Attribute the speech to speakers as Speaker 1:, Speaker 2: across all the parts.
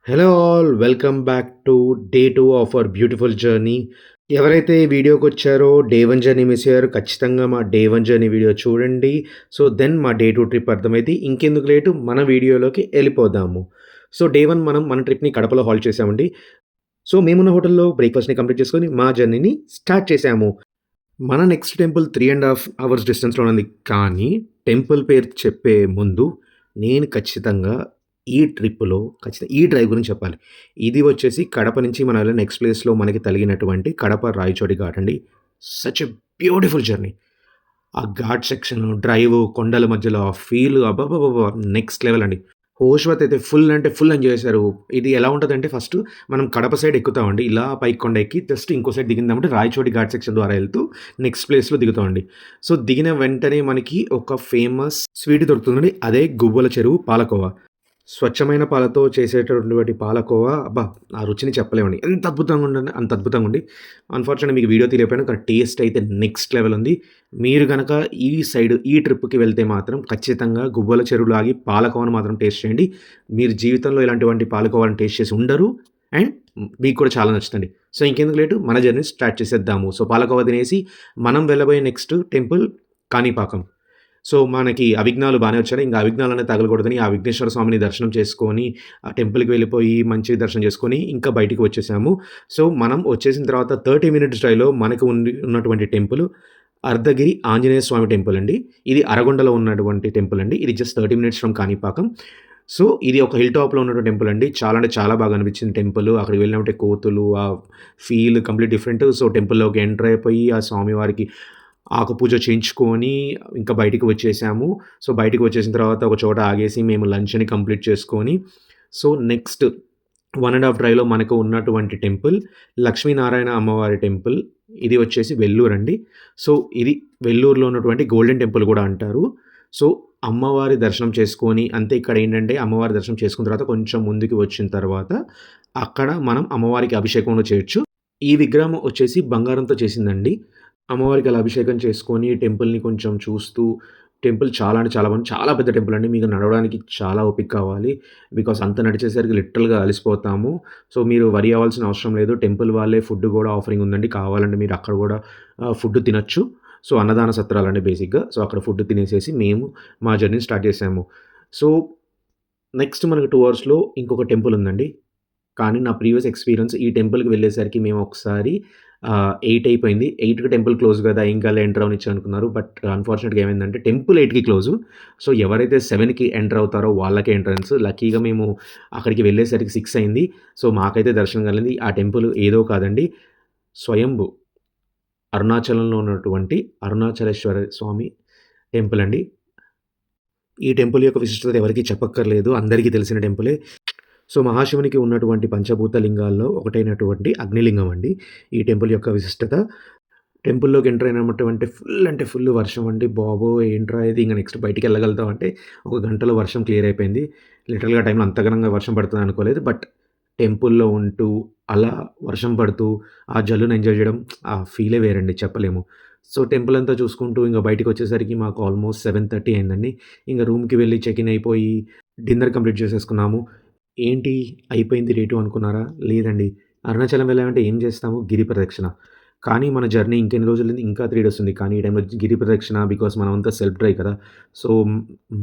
Speaker 1: Hello all welcome back to day 2 of our beautiful journey. ఎవరైతే ఈ వీడియోకొచ్చారో day 1 journey miss అయ్యారో ఖచ్చితంగా మా డే 1 జర్నీ వీడియో చూడండి. సో, దెన్ మా డే 2 ట్రిప్ అర్థమైద్ది. ఇంకెందుకు లేటు మన వీడియోలోకి ఎళ్ళిపోదాము. సో, డే 1 మనం మన ట్రిప్‌ని కడపలో హాల్ట్ చేశామండి. సో, మేమున్న హోటల్‌లో బ్రేక్‌ఫాస్ట్‌ని కంప్లీట్ చేసుకొని మా జర్నీని స్టార్ట్ చేశాము. మన నెక్స్ట్ టెంపుల్ 3½ అవర్స్ డిస్టెన్స్‌లో ఉంది. కానీ టెంపుల్ పేరు చెప్పే ముందు నేను ఖచ్చితంగా ఈ ట్రిప్‌లో ఈ డ్రైవ్ గురించి చెప్పాలి. ఇది వచ్చేసి కడప నుంచి మనం వెళ్ళే నెక్స్ట్ ప్లేస్‌లో మనకి తగిలినటువంటి కడప రాయచోటి ఘాట్ అండి. Such a beautiful journey. ఆ ఘాట్ సెక్షన్, డ్రైవ్, కొండల మధ్యలో ఆ ఫీల్ అబ్బబ్బబ్బబ్బా! నెక్స్ట్ లెవెల్ అండి. హోష్వత్ అయితే ఫుల్ అంటే ఫుల్ ఎంజాయ్ చేశారు. ఇది ఎలా ఉంటదంటే ఫస్టు మనం కడప సైడ్ ఎక్కుతామండి. ఇలా పైకి కొండ ఎక్కి జస్ట్ ఇంకో సైడ్ దిగిందామంటే రాయచోటి ఘాట్ సెక్షన్ ద్వారా ఎళ్తూ నెక్స్ట్ ప్లేస్‌లో దిగుతామండి. సో, దిగిన వెంటనే మనకి ఒక ఫేమస్ స్వీట్ దొరుకుతుందండి. అదే గువ్వల చెరువు పాలకోవా. స్వచ్ఛమైన పాలతో చేసేటటువంటి పాలకోవా అబ్బా! ఆ రుచిని చెప్పలేమండి. ఎంత అద్భుతంగా ఉందంటే అంత అద్భుతంగా ఉంది. అన్‌ఫార్చునేట్‌లీ మీకు వీడియో తీయలేకపోయాను. కానీ టేస్ట్ అయితే నెక్స్ట్ లెవెల్ ఉంది. మీరు గనక ఈ సైడ్ ఈ ట్రిప్‌కి వెళ్తే మాత్రం ఖచ్చితంగా గువ్వల చెరువులో ఆగి పాలకోవాను మాత్రం టేస్ట్ చేయండి. మీరు జీవితంలో ఇలాంటివంటి పాలకోవాని టేస్ట్ చేసి ఉండరు. అండ్ మీకు కూడా చాలా నచ్చుతండి. సో, ఇంకెందుకు లేటు మన జర్నీ స్టార్ట్ చేసేద్దాము. సో, పాలకోవా తినేసి మనం వెళ్ళబోయే నెక్స్ట్ టెంపుల్ కాణిపాకం. సో, మనకి అవిఘ్నాలు బానే వచ్చాయి. ఇంక అవిఘ్నాలనేవి తగలకూడదని ఆ విఘ్నేశ్వర స్వామిని దర్శనం చేసుకొని, ఆ టెంపుల్‌కి వెళ్ళిపోయి మంచిగా దర్శనం చేసుకొని, ఇంకా బయటికి వచ్చేసాము. సో, మనం వచ్చేసిన తర్వాత 30 మినిట్స్ డ్రైవ్‌లో మనకు ఉన్నటువంటి టెంపుల్ అర్ధగిరి ఆంజనేయ స్వామి టెంపుల్ అండి. ఇది అరగొండలో ఉన్నటువంటి టెంపుల్ అండి. ఇది just 30 minutes from Kanipakam. So, ఇది ఒక హిల్ టాప్‌లో ఉన్నటువంటి టెంపుల్ అండి. చాలా అంటే చాలా బాగా అనిపించింది టెంపుల్. అక్కడికి వెళ్ళినప్పుడే కోతులు, ఆ ఫీల్ కంప్లీట్ డిఫరెంట్. సో, టెంపుల్‌లోకి ఎంటర్ అయిపోయి ఆ స్వామివారికి ఆకుపూజ చేయించుకొని ఇంకా బయటికి వచ్చేసాము. సో, బయటికి వచ్చేసిన తర్వాత ఒక చోట ఆగేసి మేము లంచ్‌ని కంప్లీట్ చేసుకొని, సో, నెక్స్ట్ 1 ½ డ్రైవ్‌లో మనకు ఉన్నటువంటి టెంపుల్ లక్ష్మీనారాయణ అమ్మవారి టెంపుల్. ఇది వచ్చేసి వెల్లూరండి. సో, ఇది వెల్లూరులో ఉన్నటువంటి గోల్డెన్ టెంపుల్ గూడా అంటారు. సో, అమ్మవారి దర్శనం చేసుకొని అంతే ఇక్కడేంటంటే అమ్మవారి దర్శనం చేసుకున్న తర్వాత కొంచెం ముందుకు వచ్చిన తర్వాత అక్కడ మనం అమ్మవారికి అభిషేకం కూడా చేయొచ్చు. ఈ విగ్రహం వచ్చేసి బంగారంతో చేసిందండి. అమ్మవారికి అలా అభిషేకం చేసుకొని టెంపుల్‌ని కొంచెం చూస్తూ టెంపుల్ చాలా అంటే చాలా బాగుంది. చాలా పెద్ద టెంపుల్ అండి. మీకు నడవడానికి చాలా ఓపిక కావాలి. బికాజ్ అంత నడిచేసరికి లిటరల్‌గా అలిసిపోతాము. సో, మీరు వరీ అవ్వాల్సిన అవసరం లేదు. టెంపుల్ వాళ్ళే ఫుడ్ గూడా ఆఫరింగ్ ఉందండి. కావాలంటే మీరు అక్కడ గూడా ఫుడ్ తినొచ్చు. సో, అన్నదాన సత్రాలండి బేసిక్‌గా. సో, అక్కడ ఫుడ్ తినేసేసి మేము మా జర్నీ స్టార్ట్ చేసాము. సో, నెక్స్ట్ మనకు 2 అవర్స్‌లో ఇంకొక టెంపుల్ ఉందండి. కానీ నా ప్రీవియస్ ఎక్స్‌పీరియన్స్ ఈ టెంపుల్‌కి వెళ్ళేసరికి మేము ఒకసారి 8 అయిపోయింది. 8కి టెంపుల్ క్లోజ్ గదా! ఏం కాదులే ఎంటర్ అవ్వనిచ్చు అనుకున్నారు. బట్ అన్‌ఫార్చునేట్‌గా ఏమైందంటే టెంపుల్ 8కి క్లోజు. సో, ఎవరైతే 7కి ఎంటర్ అవుతారో వాళ్ళకే ఎంట్రన్స్. లక్కీగా మేము అక్కడికి వెళ్ళేసరికి 6 అయింది. సో, మాకైతే దర్శనం కలిగింది. ఆ టెంపుల్ ఏదో కాదండి. స్వయంభు అరుణాచలంలో ఉన్నటువంటి అరుణాచలేశ్వర స్వామి టెంపుల్ అండి. ఈ టెంపుల్ యొక్క విశిష్టత ఎవరికీ చెప్పక్కర్లేదు. అందరికీ తెలిసిన టెంపులే. సో, మహాశివునికి ఉన్నటువంటి పంచభూత లింగాల్లో ఒకటైనటువంటి అగ్నిలింగం అండి. ఈ టెంపుల్ యొక్క విశిష్టత. టెంపుల్‌లోకి ఎంటర్ అయినటువంటి ఫుల్ అంటే ఫుల్ వర్షం అండి. బాబోయ్! ఏంట్రా ఇది ఇంక నెక్స్ట్ బయటికెళ్ళగలుగుతాం అంటే, ఒక గంటలో వర్షం క్లియర్ అయిపోయింది. లిటరల్‌గా ఆ టైంలో అంత ఘనంగా వర్షం పడుతదని అనుకోలేదు. బట్ టెంపుల్‌లో ఉంటూ, అలా వర్షం పడుతూ, ఆ జల్లుని ఎంజాయ్ చేయడం ఆ ఫీలే వేరండి చెప్పలేము. సో, టెంపుల్ అంతా చూసుకుంటూ ఇంక బయటికొచ్చేసరికి మాకు ఆల్మోస్ట్ 7:30 అయిందండి. ఇంక రూమ్‌కి వెళ్లి చెక్ ఇన్ అయిపోయి, డిన్నర్ కంప్లీట్ చేసేసుకున్నాము. ఏంటి అయిపోయింది డే 2 అనుకున్నారా? లేదండి. అరుణాచలం వెళ్ళామంటే ఏం చేస్తాము? గిరి ప్రదక్షిణ. కానీ మన జర్నీ ఇంకెన్ని రోజులుంది? ఇంకా 3 డేస్ ఉంది. కానీ ఈ టైంలో గిరి ప్రదక్షిణ బికాజ్ మనమంతా సెల్ఫ్ డ్రైవ్ కదా! సో,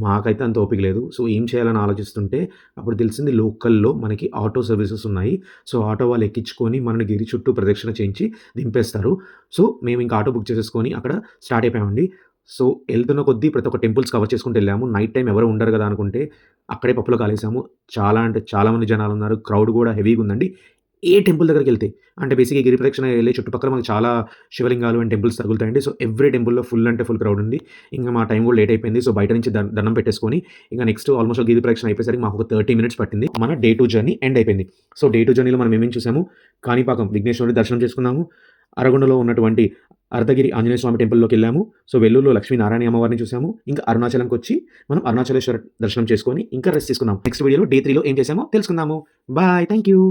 Speaker 1: మాకైతే అంత ఓపిక లేదు. సో, ఏం చేయాలని ఆలోచిస్తుంటే అప్పుడు తెలిసింది లోకల్‌లో మనకి ఆటో సర్వీసెస్ ఉన్నాయి. సో, ఆటో వాళ్ళు ఎక్కించుకొని మనల్ని గిరి చుట్టూ ప్రదక్షిణ చేయించి దింపేస్తారు. సో, మేమింక ఆటో బుక్ చేసేసుకొని అక్కడ స్టార్ట్ అయిపోయామండి. సో, ఎళ్తున్న కొద్దీ ప్రతి ఒక్క టెంపుల్స్ కవర్ చేసుకుంటూ ఎళ్ళాము. నైట్ టైమ్ ఎవరు ఉండరు గదా! అనుకుంటే అక్కడే పప్పులో కాలేసాము. చాలా అంటే చాలా మంది జనాలున్నారు. క్రౌడ్ గూడా హెవీగుందండి. ఏ టెంపుల్ దగ్గరికెళ్తే అంటే బేసిక్‌గా గిరి ప్రదక్షిణ ఎళ్ళే చుట్టుపక్కల మనకు చాలా శివలింగాలు అండ్ టెంపుల్స్ తగులుతాయండి. సో, ఎవ్రి టెంపుల్‌లో ఫుల్ అంటే ఫుల్ క్రౌడ్ ఉంది. ఇంక మా టైం గూడా లేట్ అయిపోయింది. సో, బయట నుంచి దండం పెట్టేసుకొని ఇంక నెక్స్ట్ ఆల్‌మోస్ట్ గిరి ప్రదక్షిణ అయిపోయేసరికి మాకు ఒక 30 మినిట్స్ పట్టింది. మన డే 2 జర్నీ ఎండ్ అయిపోయింది. సో, డే 2 జర్నీలో మనం ఏమేం చూసాము? కాణిపాకం విఘ్నేశ్వరుడి దర్శనం చేసుకున్నాము. అరగొండలో ఉన్నటువంటి అర్ధగిరి ఆంజనేయ స్వామి టెంపుల్‌లోకెళ్ళాము. సో, వెల్లూరులో లక్ష్మీనారాయణ అమ్మవారిని చూసాము. ఇంకా అరుణాచలంకొచ్చి మనం అరుణాచలేశ్వర దర్శనం చేసుకొని ఇంకా రెస్ట్ తీసుకున్నాం. నెక్స్ట్ వీడియోలో డే 3లో ఏం చేసామో తెలుసుకుందాము. బాయ్. Thank you.